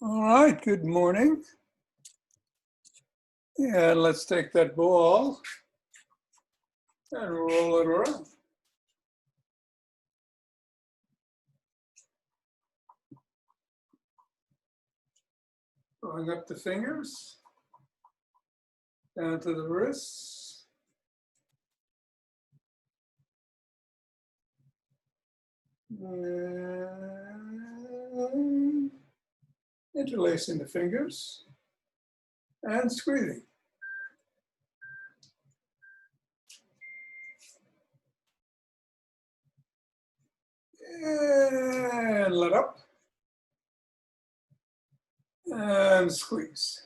All right, good morning. And let's take that ball and roll it around. Going up the fingers, down to the wrists. And interlacing the fingers and squeezing. And let up. And squeeze.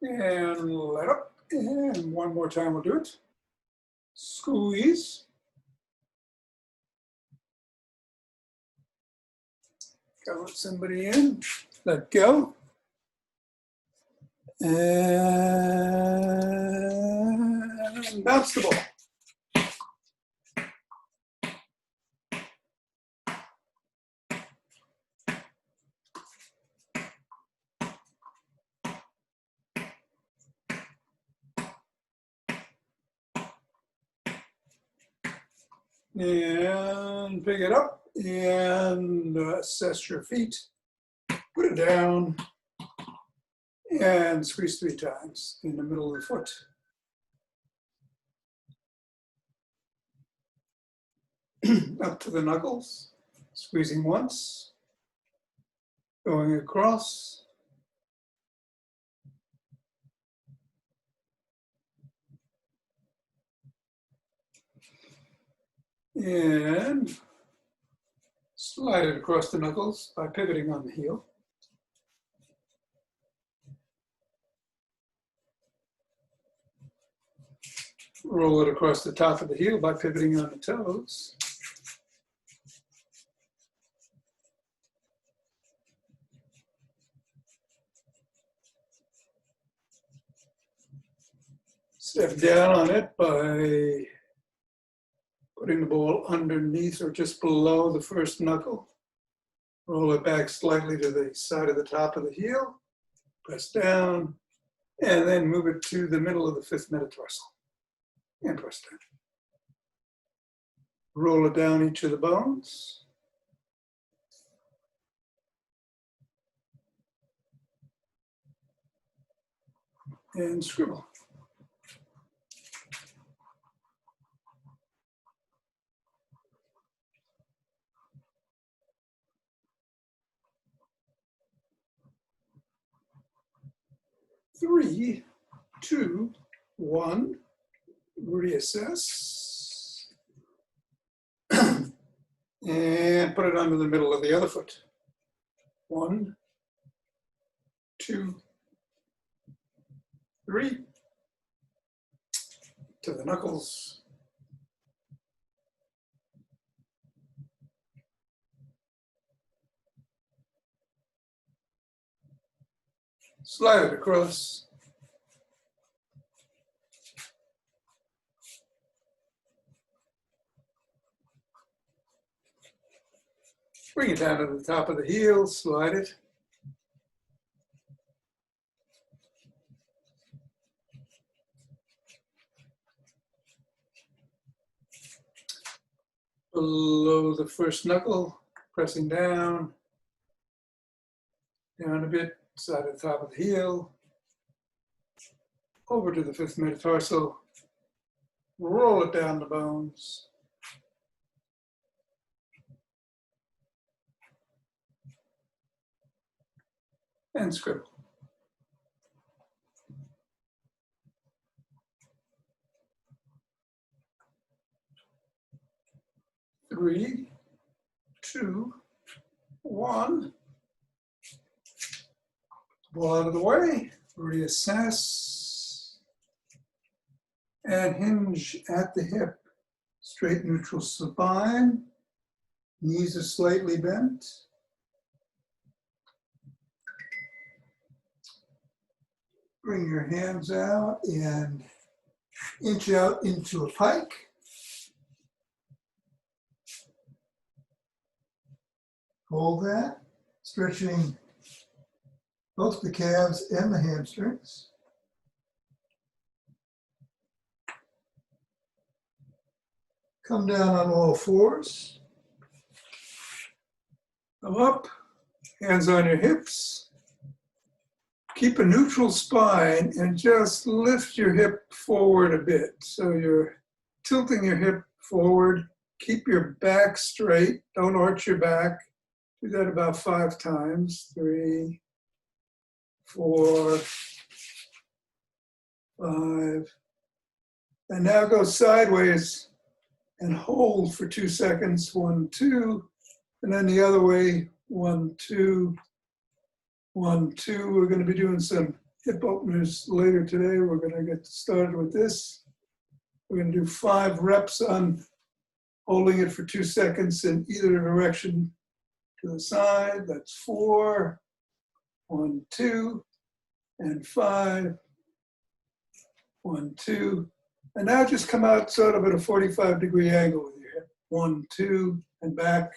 And let up. And one more time we'll do it. Squeeze. Go let somebody in. Let go. And bounce the ball. And pick it up and assess your feet. Put it down and squeeze 3 times in the middle of the foot. Up to the knuckles, squeezing once, going across. And slide it across the knuckles by pivoting on the heel. Roll it across the top of the heel by pivoting on the toes. Step down on it by putting the ball underneath or just below the first knuckle. Roll it back slightly to the side of the top of the heel. Press down, and then move it to the middle of the 5th metatarsal. And press down. Roll it down each of the bones. And scribble. Three, two, one. Reassess. And put it under the middle of the other foot. 1, 2, 3. To the knuckles. Slide it across. Bring it down to the top of the heel, slide it. Below the first knuckle, pressing down. Down a bit, side of the top of the heel. Over to the 5th metatarsal. Roll it down the bones. And scribble. Three, two, one. Ball out of the way, reassess, and hinge at the hip. Straight neutral spine, knees are slightly bent. Bring your hands out and inch out into a pike. Hold that, stretching both the calves and the hamstrings. Come down on all fours. Come up, hands on your hips. Keep a neutral spine and just lift your hip forward a bit. So you're tilting your hip forward. Keep your back straight. Don't arch your back. Do that about 5 times. 3, 4, 5. And now go sideways and hold for 2 seconds. 1, 2. And then the other way. 1, 2. 1, 2. We're going to be doing some hip openers later today. We're going to get started with this. We're going to do 5 reps on holding it for 2 seconds in either direction to the side. That's 4, 1, 2, and 5, 1, 2. And now just come out sort of at a 45-degree angle with your hip. 1, 2, and back.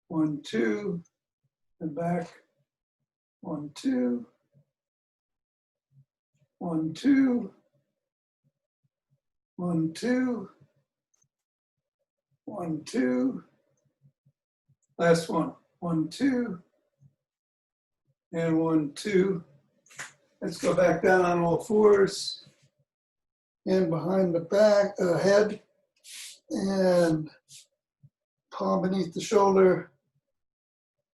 1, 2, and back. 1, 2, 1, 2, 1, 2, 1, 2. Last one. 1, 2, and 1, 2. Let's go back down on all fours and behind the back, head, and palm beneath the shoulder.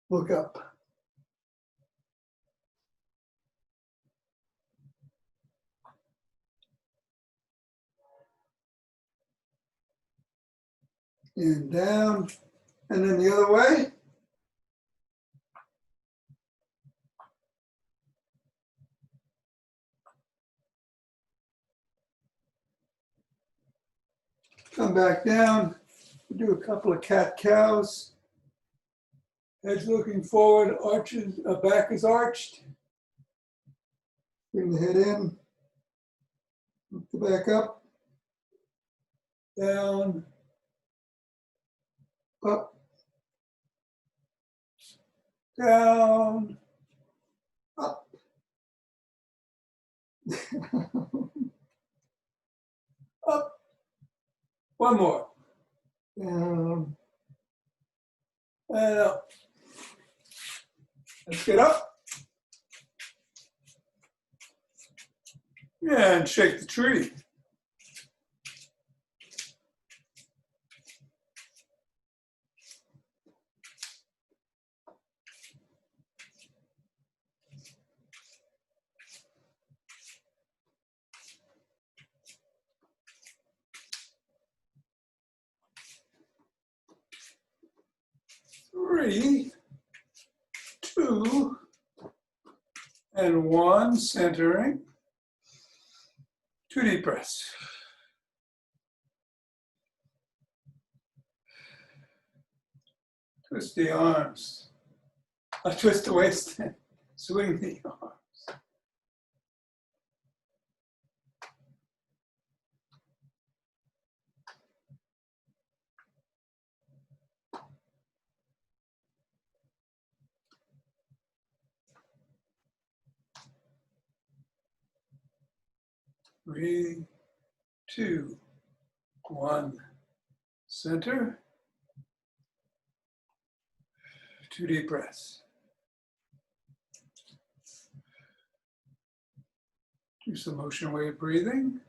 Look up. And down, and then the other way. Come back down. We'll do a couple of cat-cows. Head's looking forward, arches, back is arched. Bring the head in. Lift the back up. Down. Up. Down. Up. Up. One more. Down. And up. Let's get up. And shake the tree. Three, 2, and 1, centering. 2 deep breaths. Twist the arms. Twist the waist. Swing the arms. Three, 2, 1, center. 2 deep breaths. Do some motion wave breathing.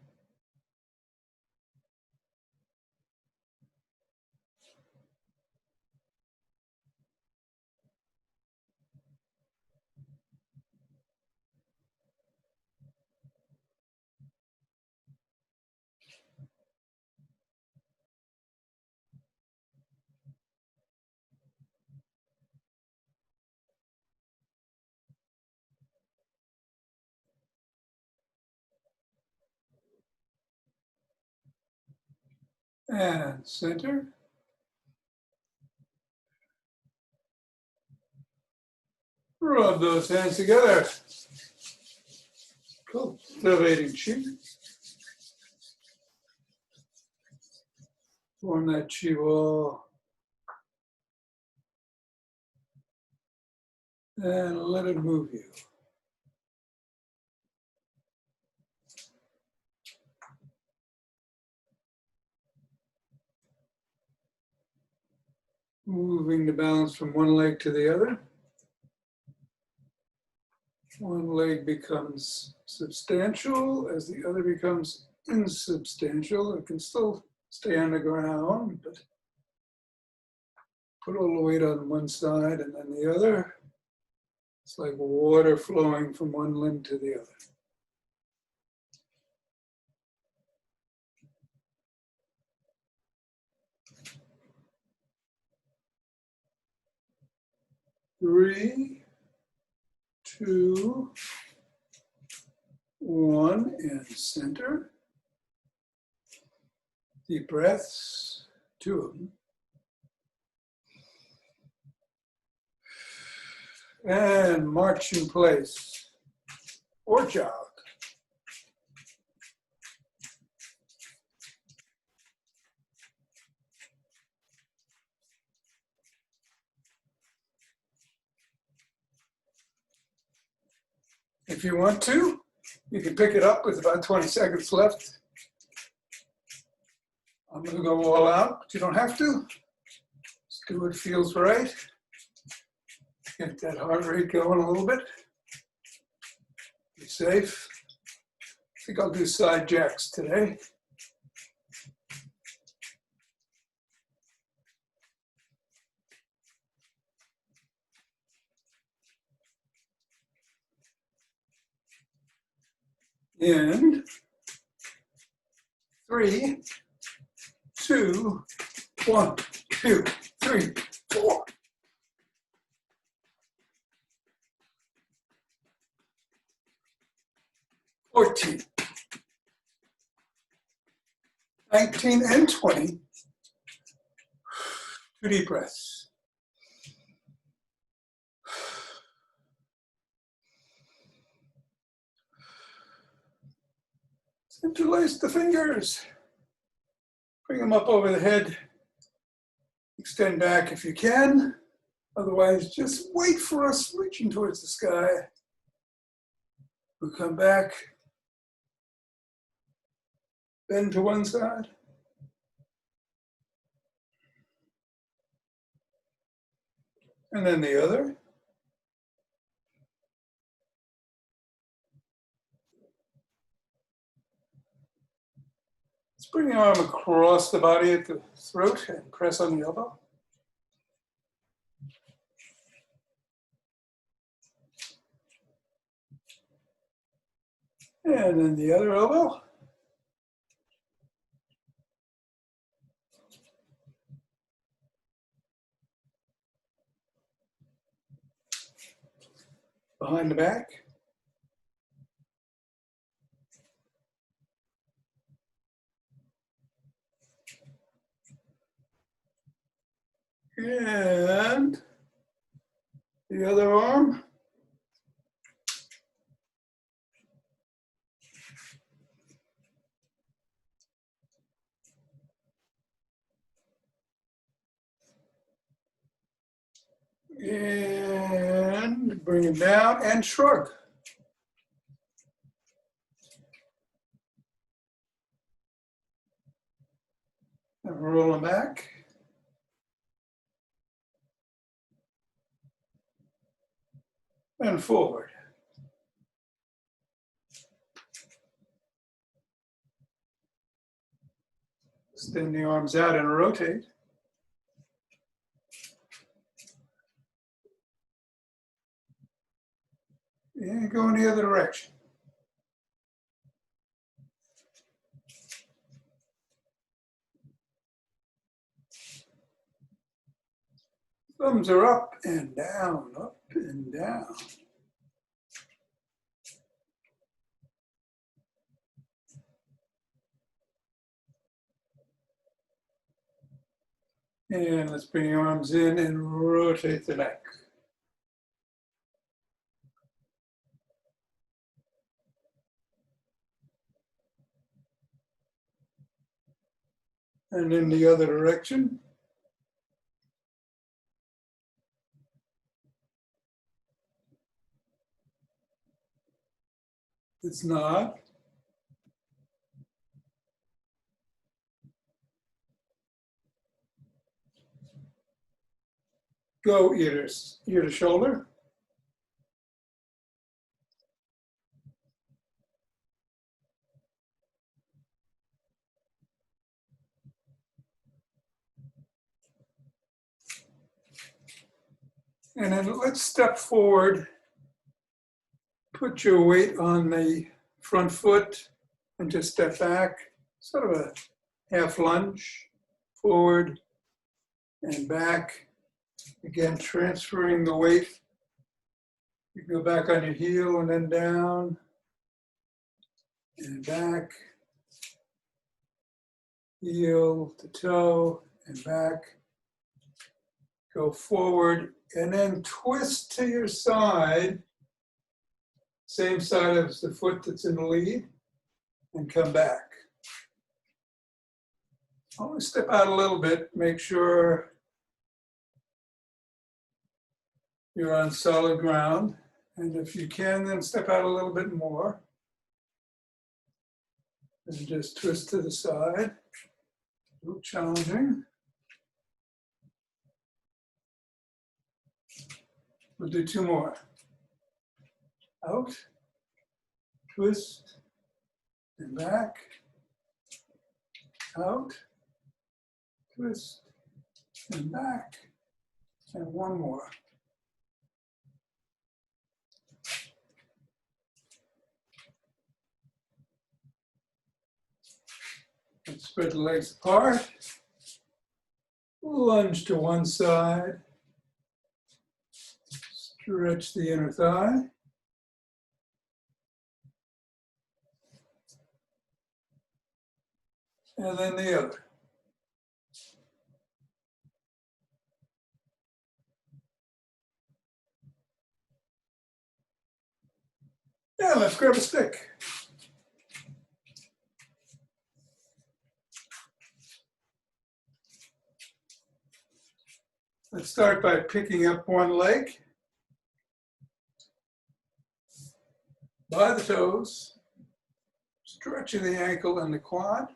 And center. Rub those hands together. Cultivating chi. Form that chi wall. And let it move you. Moving the balance from one leg to the other. One leg becomes substantial as the other becomes insubstantial. It can still stay on the ground, but put all the weight on one side and then the other. It's like water flowing from one limb to the other. Three, two, one, and center. Deep breaths, 2 of them. And march in place or jog. If you want to, you can pick it up with about 20 seconds left. I'm going to go all out, but you don't have to. Just do what feels right. Get that heart rate going a little bit. Be safe. I think I'll do side jacks today. And 3, 2, 1, 2, 3, 4. 14, 19, and 20. 2 deep breaths. Interlace the fingers. Bring them up over the head. Extend back if you can. Otherwise, just wait for us reaching towards the sky. We'll come back. Bend to one side. And then the other. Let's bring the arm across the body at the throat and press on the elbow. And then the other elbow. Behind the back. And the other arm. And bring it down and shrug. And roll them back. And forward. Extend the arms out and rotate. And go in the other direction. Thumbs are up and down, up and down. And let's bring your arms in and rotate the neck. And in the other direction. It's not. Go ear to shoulder. And then let's step forward. Put your weight on the front foot and just step back. Sort of a half lunge, forward and back. Again, transferring the weight. You go back on your heel and then down and back. Heel to toe and back. Go forward and then twist to your side. Same side as the foot that's in the lead, and come back. Only step out a little bit, make sure you're on solid ground. And if you can, then step out a little bit more. And just twist to the side. A little challenging. We'll do two more. Out, twist, and back. Out, twist, and back. And one more. Let's spread the legs apart. Lunge to one side. Stretch the inner thigh. And then the other. Yeah, let's grab a stick. Let's start by picking up one leg by the toes, stretching the ankle and the quad.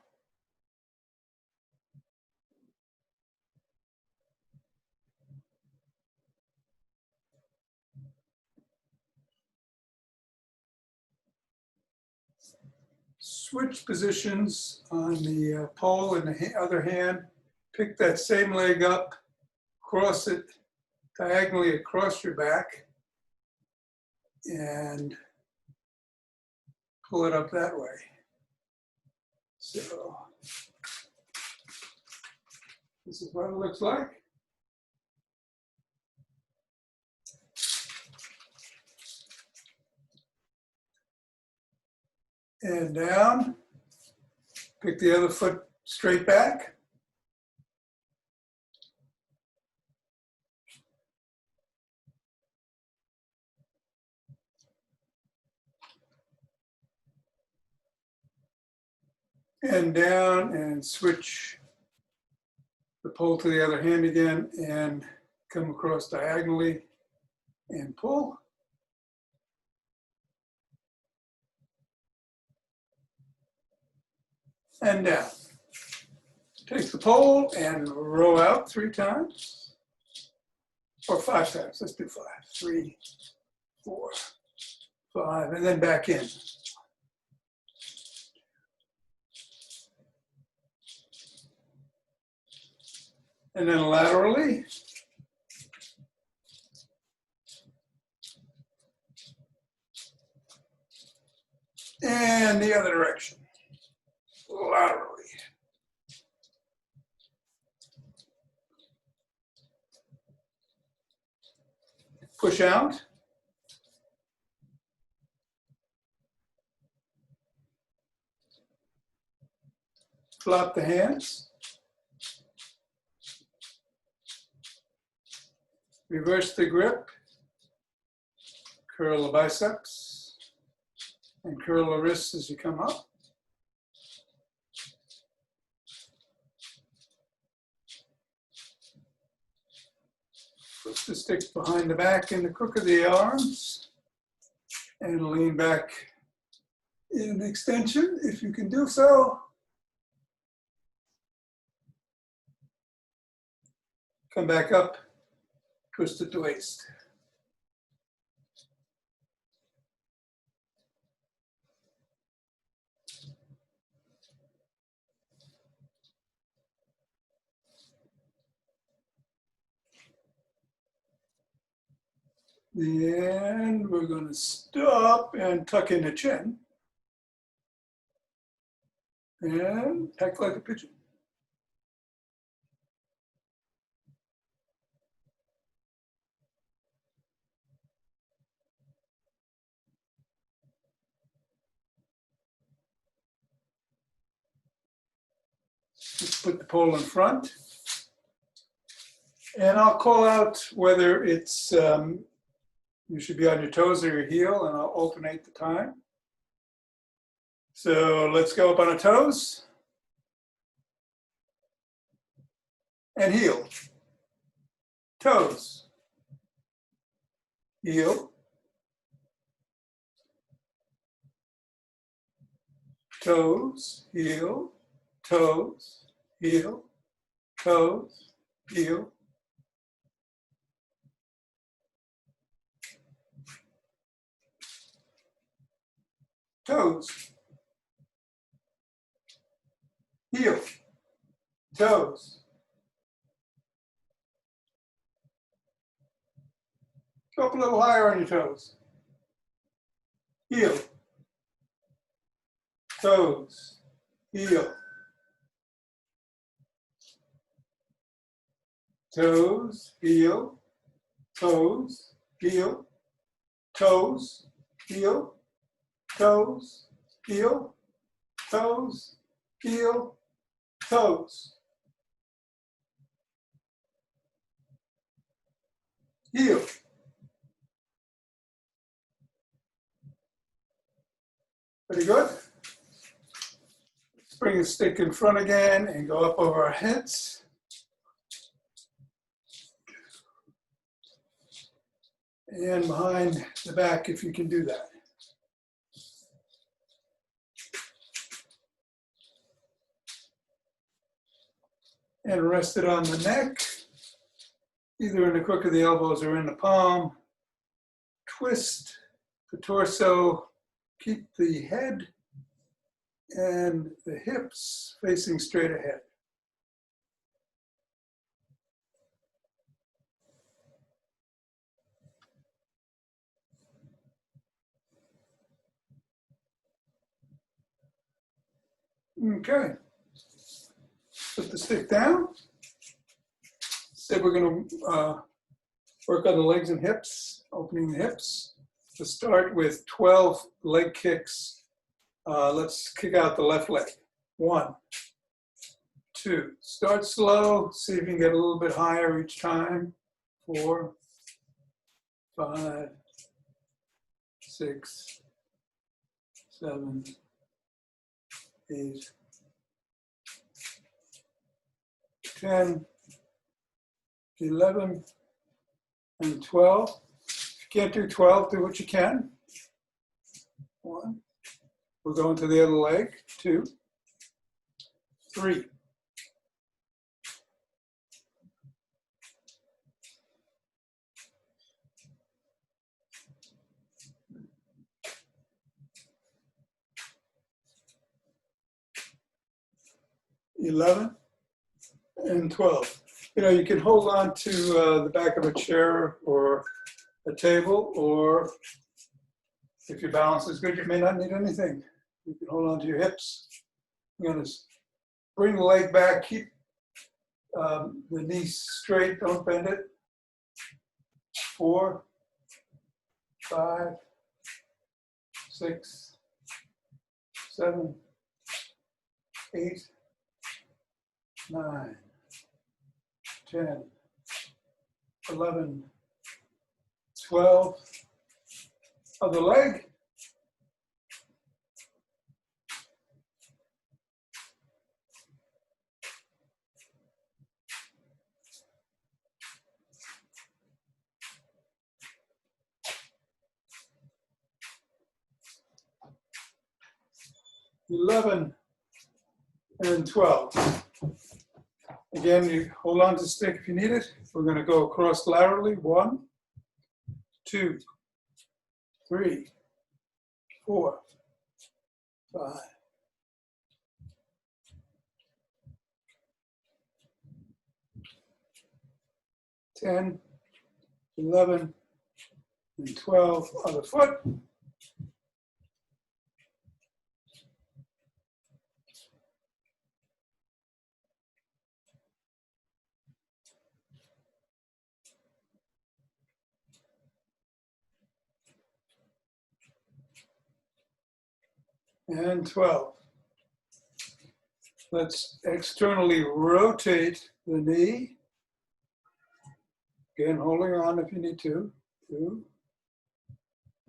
Switch positions on the pole in the other hand. Pick that same leg up, cross it diagonally across your back, and pull it up that way. So this is what it looks like. And down, pick the other foot straight back. And down and switch the pole to the other hand again and come across diagonally and pull. And down. Take the pole and row out 3 times, or 5 times. Let's do 5. 3, 4, 5, and then back in. And then laterally. And the other direction. Laterally. Push out. Flop the hands. Reverse the grip. Curl the biceps. And curl the wrists as you come up. Put the sticks behind the back in the crook of the arms and lean back in an extension, if you can do so. Come back up, twist at the waist. And we're going to stop and tuck in the chin. And peck like a pigeon. Just put the pole in front. And I'll call out whether it's, you should be on your toes or your heel, and I'll alternate the time. So let's go up on our toes. And heel. Toes. Heel. Toes. Heel. Toes. Heel. Toes. Heel. Toes. Heel. Toes. Go up a little higher on your toes. Heel. Toes. Heel. Toes. Heel. Toes. Heel. Toes. Heel. Toes. Heel. Toes. Heel. Toes. Heel. Pretty good. Let's bring a stick in front again and go up over our heads. And behind the back if you can do that. And rest it on the neck, either in the crook of the elbows or in the palm. Twist the torso, keep the head and the hips facing straight ahead. Okay. Put the stick down. So we're going to work on the legs and hips, opening the hips. To start with 12 leg kicks. Let's kick out the left leg. 1, 2. Start slow. See if you can get a little bit higher each time. 4, 5, 6, 7, 8, 10, 11, and 12. If you can't do 12, do what you can. 1. We're going to the other leg. 2, 3. 11, and 12. You know, you can hold on to the back of a chair or a table, or if your balance is good, you may not need anything. You can hold on to your hips. You're going to bring the leg back, keep the knees straight, don't bend it. 4, 5, 6, 7, 8, 9, 10, 11, 12. Other leg. 11, and 12. Again, you hold on to the stick if you need it. We're going to go across laterally. 1, 2, 3, 4, 5. 10, 11, and 12, other foot. And 12. Let's externally rotate the knee. Again, holding on if you need to. 2,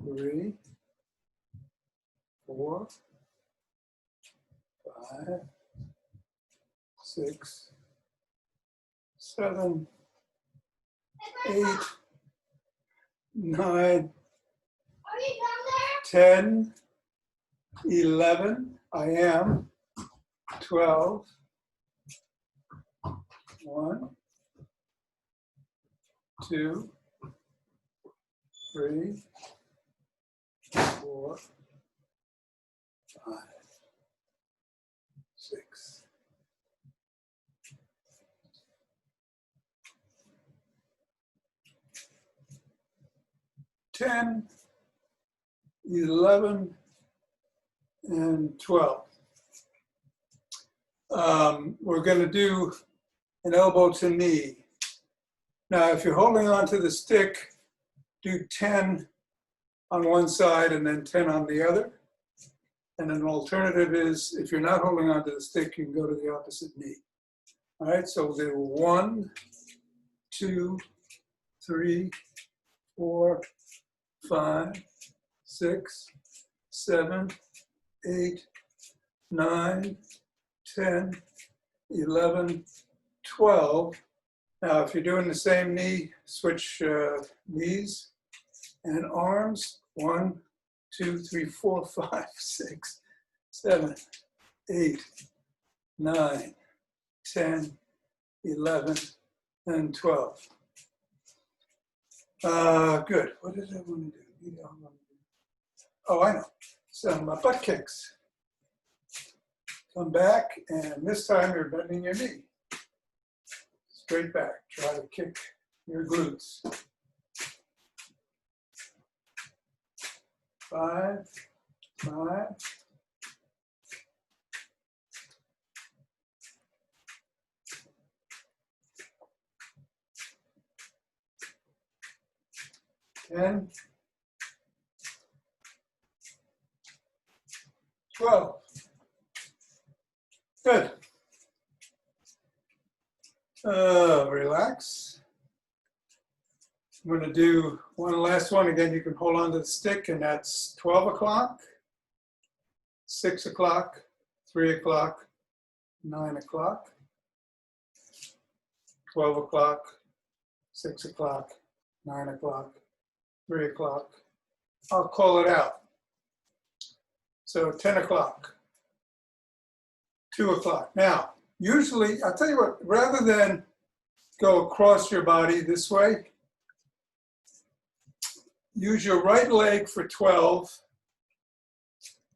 3, 4, 5, 6, 7, 8, 9, 10, 11, I am, 12, 1, 2, 3, 4, 5, 6. 10, 11, and 12. We're going to do an elbow to knee. Now, if you're holding on to the stick, do 10 on one side and then 10 on the other. And an alternative is, if you're not holding on to the stick, you can go to the opposite knee. All right, so we'll do 1, 2, 3, 4, 5, 6, 7, 8, 9, 10, 11, 12. Now, if you're doing the same knee, switch knees and arms. 1, 2, 3, 4, 5, 6, 7, 8, 9, 10, 11, and 12. Good. What did I want to do? Oh, I know. Some butt kicks. Come back, and this time you're bending your knee. Straight back. Try to kick your glutes. 5, 5. 10, 12. Good. Relax. I'm going to do one last one. Again, you can hold on to the stick, and that's 12 o'clock, 6 o'clock, 3 o'clock, 9 o'clock, 12 o'clock, 6 o'clock, 9 o'clock, 3 o'clock. I'll call it out. So 10 o'clock, 2 o'clock. Now, usually, I'll tell you what, rather than go across your body this way, use your right leg for 12,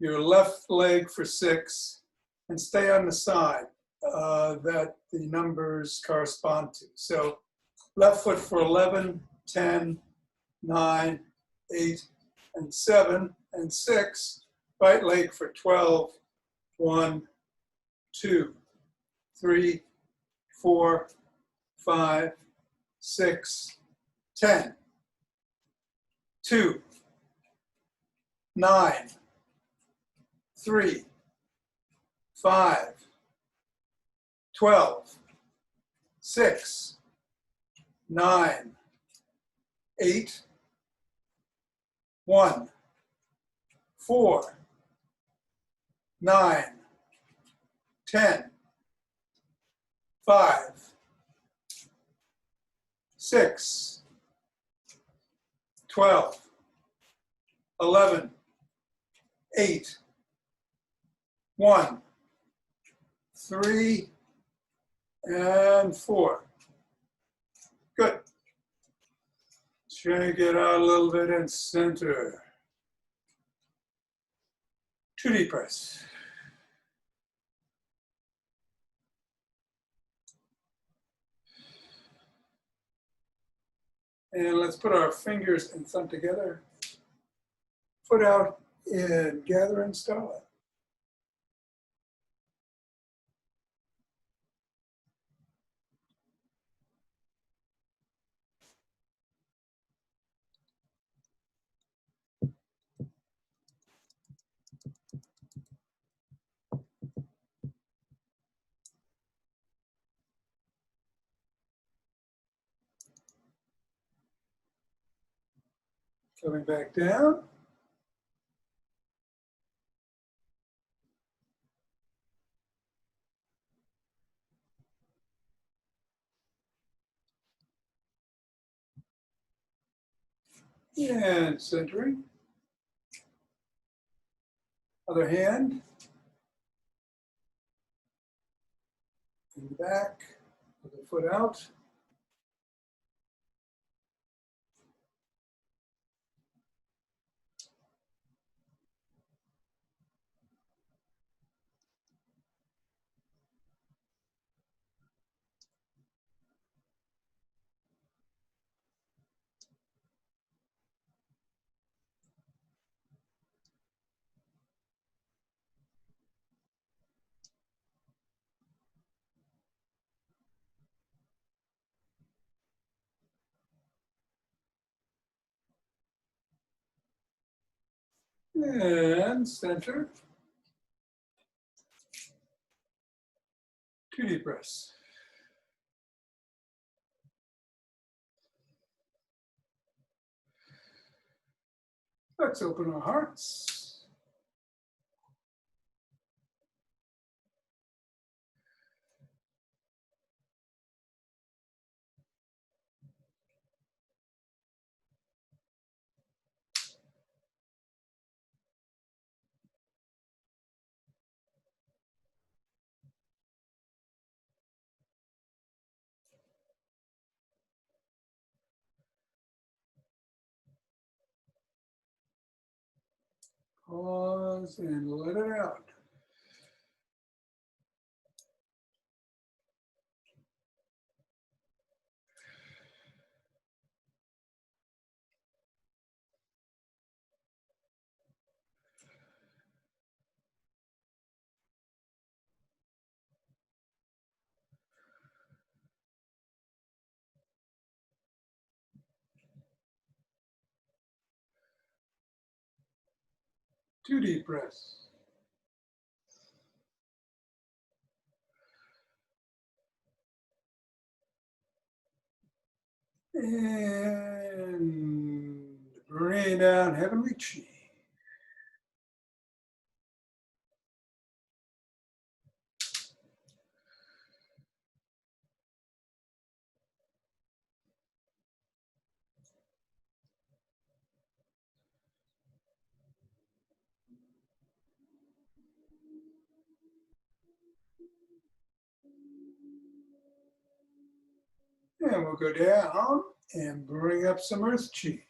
your left leg for 6, and stay on the side that the numbers correspond to. So left foot for 11, 10, 9, 8, and 7, and 6. Right leg for 12, 1, 2, 3, 4, 5, 6, 10. 2, 9, 3, 5, 12, 6, 9, 8, 1, 4, 9, 10, 5, 6, 12, 11, 8, 1, 3, and 4. Good. Shake it out a little bit and center. 2 deep breaths. And let's put our fingers and thumb together. Foot out in gathering style. Coming back down. And centering. Other hand. In the back. With the foot out. And center. 2 deep breaths. Let's open our hearts. Pause and let it out. Two deep breaths. And bring down heavenly chi. And we'll go down and bring up some earth chi.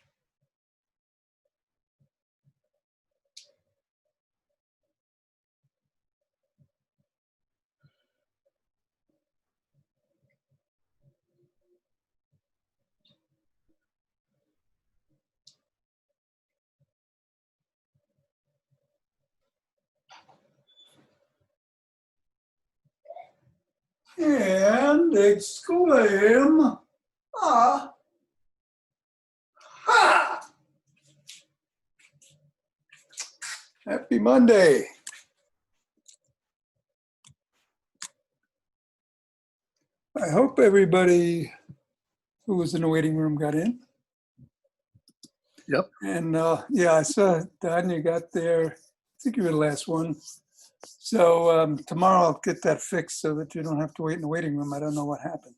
And exclaim, ah, ha! Happy Monday. I hope everybody who was in the waiting room got in. Yep. And yeah, I saw Don, you got there. I think you were the last one. So tomorrow I'll get that fixed so that you don't have to wait in the waiting room. I don't know what happened.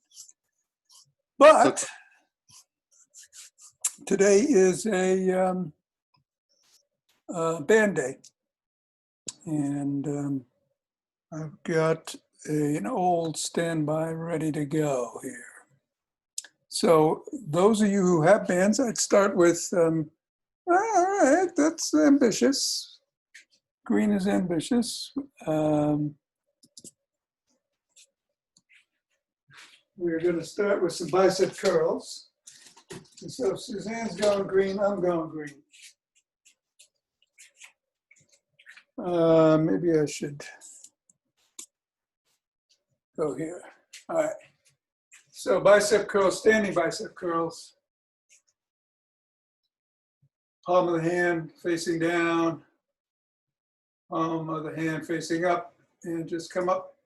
But today is a band day. And I've got an old standby ready to go here. So those of you who have bands, I'd start with, all right, that's ambitious. Green is ambitious. We're going to start with some bicep curls. And so Suzanne's going green, I'm going green. Maybe I should go here. All right. So bicep curls, standing bicep curls. Palm of the hand facing down, palm of the hand facing up, and just come up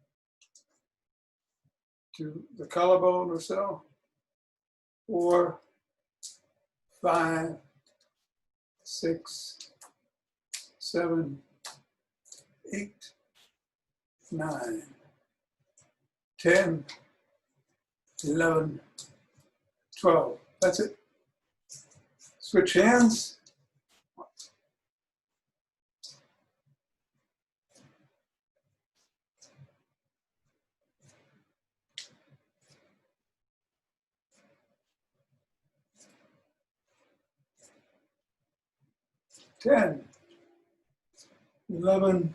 to the collarbone or so. 4, 5, 6, 7, 8, 9, 10, 11, 12. That's it. Switch hands. Ten, 11,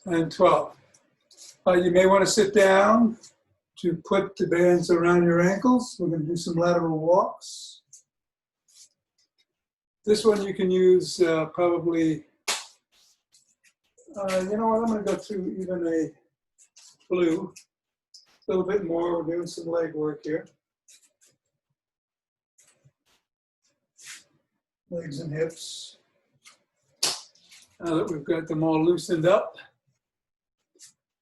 and 12. You may want to sit down to put the bands around your ankles. We're going to do some lateral walks. This one you can use probably, you know what, I'm going to go through even a blue, a little bit more. We're doing some leg work here. Legs and hips. Now that we've got them all loosened up.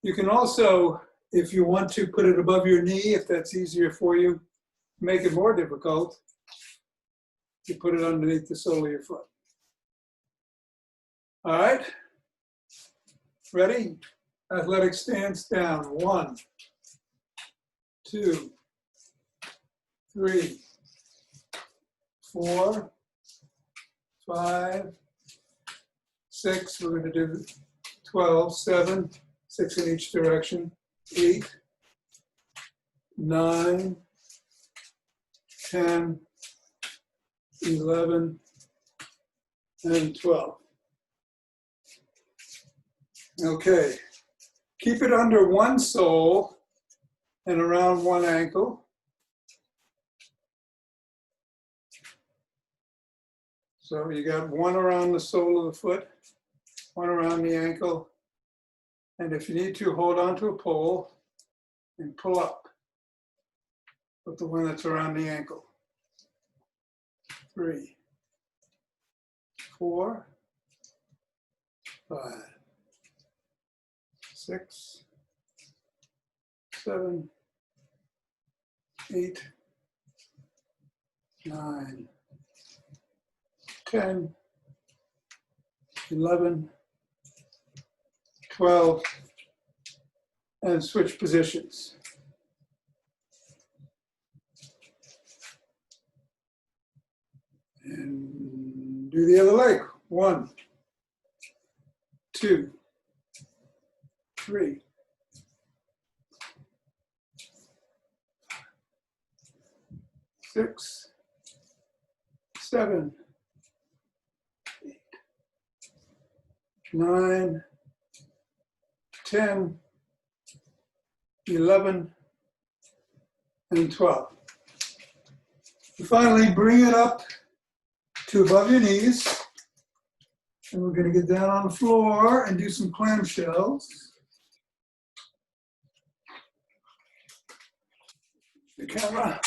You can also, if you want to, put it above your knee, if that's easier for you. Make it more difficult, you put it underneath the sole of your foot. All right, ready? Athletic stance down. 1, 2, 3, 4, 5, 6. We're going to do 12, 7, 6 in each direction. 8, 9, 10, 11, and 12. Okay, keep it under one sole and around one ankle. So you got one around the sole of the foot, one around the ankle, and if you need to, hold on to a pole and pull up with the one that's around the ankle. 3, 4, 5, 6, 7, 8, 9, 10, 11, 12, and switch positions. And do the other leg. 1, 2, 3, 6, 7, 8, 9, 10, 11, and 12. And finally, bring it up to above your knees. And we're going to get down on the floor and do some clamshells. The camera.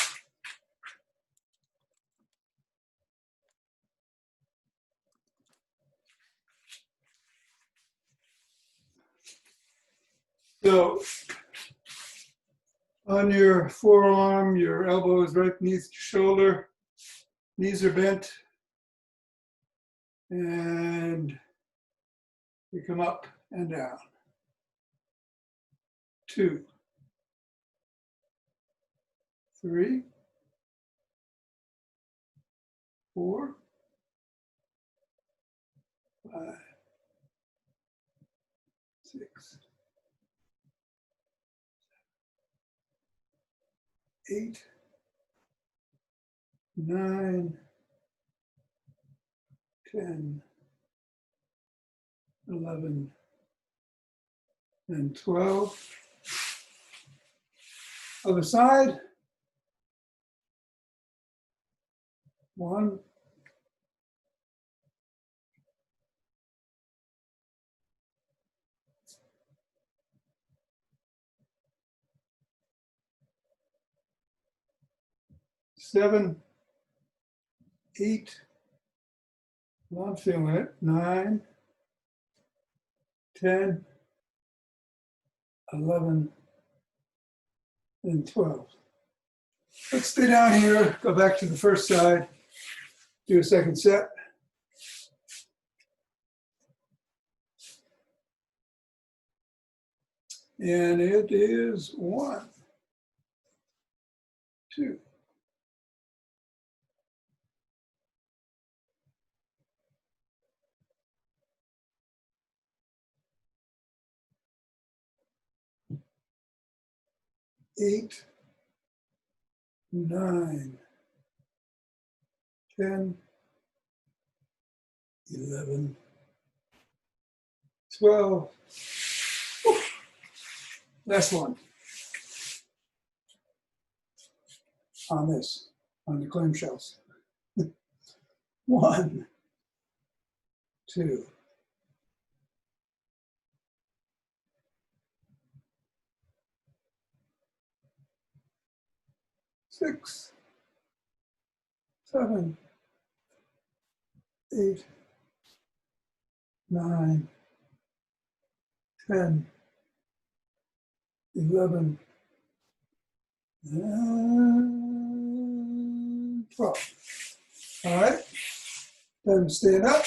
So on your forearm, your elbow is right beneath your shoulder. Knees are bent. And you come up and down. 2, 3, 4, 5, 6, 8, 9, 10, 11, and 12. Other side. 1, 7, 8, well, I'm feeling it, 9, 10, 11, and 12. Let's stay down here, go back to the first side, do a second set. And it is 1, 2, 8, 9, 10, 11, 12. Last one on this, on the clamshells. 1, 2, 6, 7, 8, 9, 10, 11, and 12. All right, then stand up.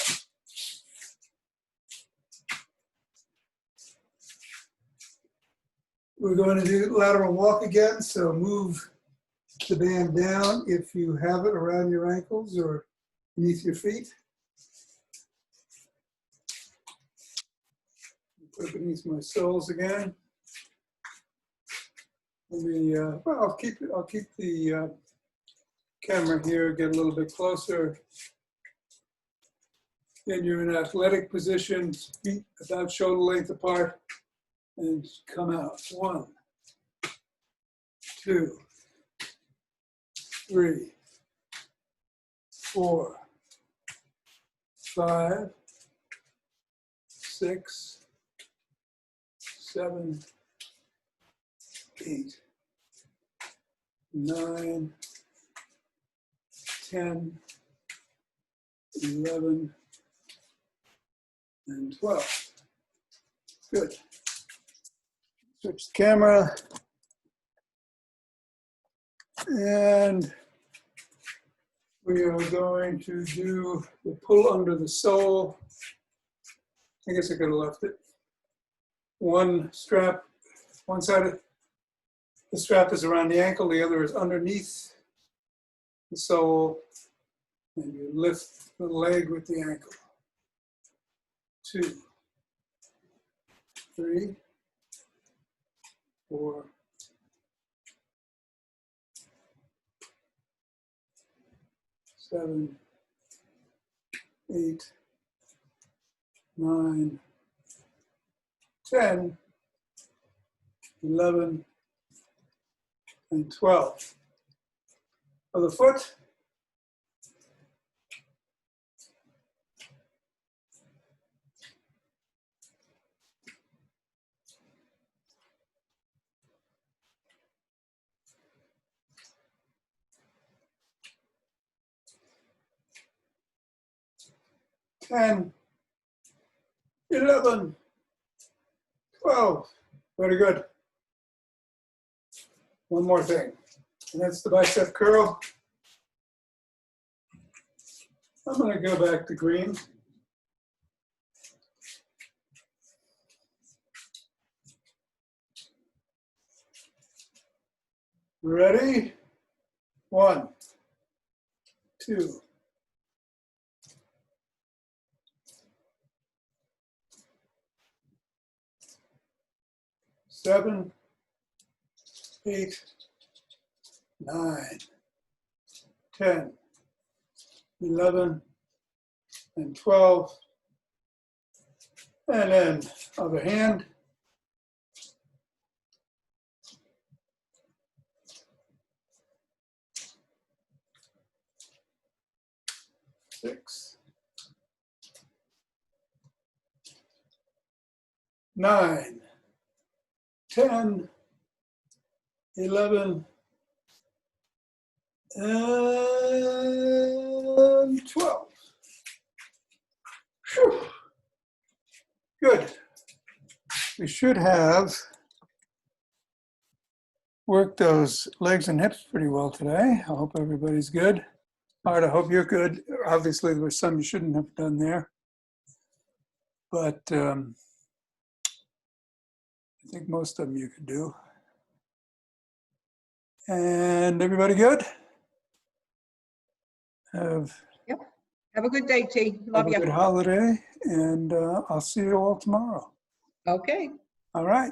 We're going to do lateral walk again, so move the band down if you have it around your ankles or beneath your feet. Put it beneath my soles again. Let me, well, I'll keep the camera here, get a little bit closer. Then you're in an athletic position, feet about shoulder length apart, and come out. 1, 2, 3, 4, 5, 6, 7, 8, 9, 10, 11, and 12. Good. Switch the camera. And we are going to do the pull under the sole. I guess I could have left it. One strap, one side of the strap is around the ankle, the other is underneath the sole, and you lift the leg with the ankle. 2, 3, 4, 7, 8, 9, 10, 11, and 12. Other foot. 10, 11, 12. Very good. One more thing, and that's the bicep curl. I'm going to go back to green. Ready? 1, 2, 7, 8, 9, 10, 11, and 12. And then other hand. 6, 9, 10, 11, and 12. Whew. Good. We should have worked those legs and hips pretty well today. I hope everybody's good. Art, I hope you're good. Obviously, there were some you shouldn't have done there. But I think most of them you could do. And everybody good? Yep. Have a good day, T. Love Have a you. good holiday, and I'll see you all tomorrow. Okay. All right.